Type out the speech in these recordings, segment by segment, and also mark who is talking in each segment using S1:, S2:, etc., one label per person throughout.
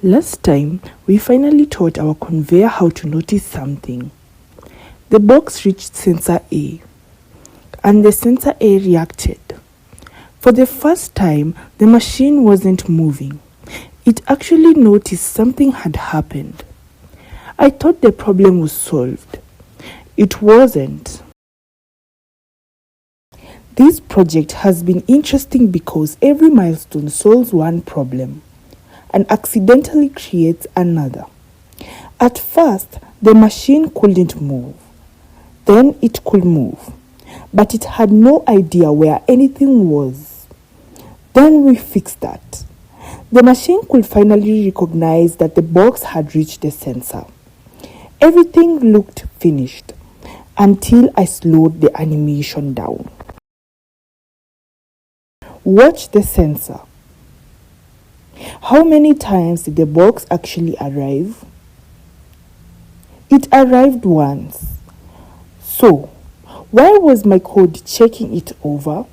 S1: Last time, we finally taught our conveyor how to notice something. The box reached sensor A, and the sensor A reacted. For the first time, the machine wasn't moving. It actually noticed something had happened. I thought the problem was solved. It wasn't. This project has been interesting because every milestone solves one problem and accidentally creates another. At first, the machine couldn't move. Then it could move, but it had no idea where anything was. Then we fixed that. The machine could finally recognize that the box had reached the sensor. Everything looked finished until I slowed the animation down. Watch the sensor. How many times did the box actually arrive? It arrived once. So, why was my code checking it over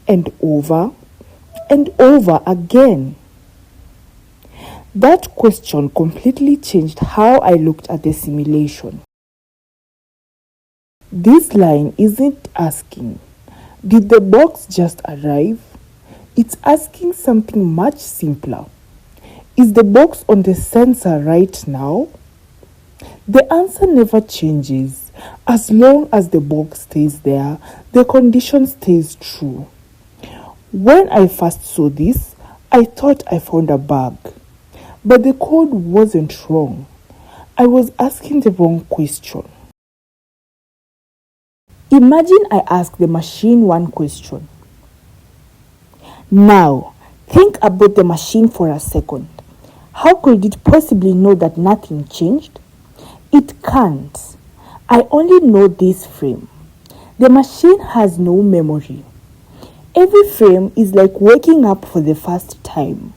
S1: and over and over again? That question completely changed how I looked at the simulation. This line isn't asking, did the box just arrive? It's asking something much simpler. Is the box on the sensor right now? The answer never changes. As long as the box stays there, the condition stays true. When I first saw this, I thought I found a bug. But the code wasn't wrong. I was asking the wrong question. Imagine I ask the machine one question. Now, think about the machine for a second. How could it possibly know that nothing changed? It can't. I only know this frame. The machine has no memory. Every frame is like waking up for the first time.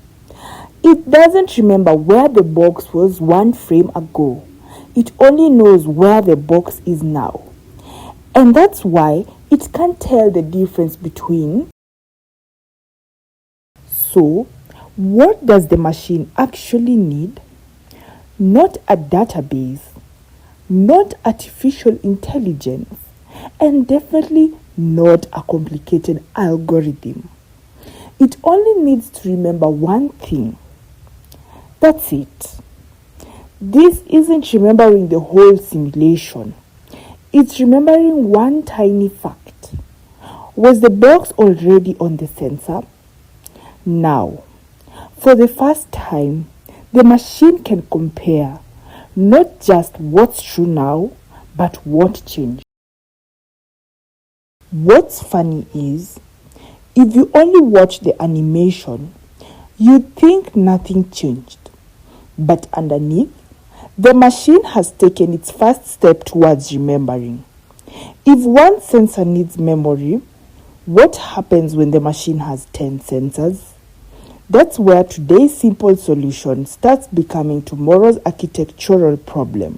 S1: It doesn't remember where the box was one frame ago. It only knows where the box is now. And that's why it can't tell the difference between. So, what does the machine actually need? Not a database, not artificial intelligence, and definitely not a complicated algorithm. It only needs to remember one thing. That's it. This isn't remembering the whole simulation. It's remembering one tiny fact. Was the box already on the sensor? Now, for the first time, the machine can compare not just what's true now, but what changed. What's funny is, if you only watch the animation, you'd think nothing changed. But underneath, the machine has taken its first step towards remembering. If one sensor needs memory, what happens when the machine has 10 sensors? That's where today's simple solution starts becoming tomorrow's architectural problem.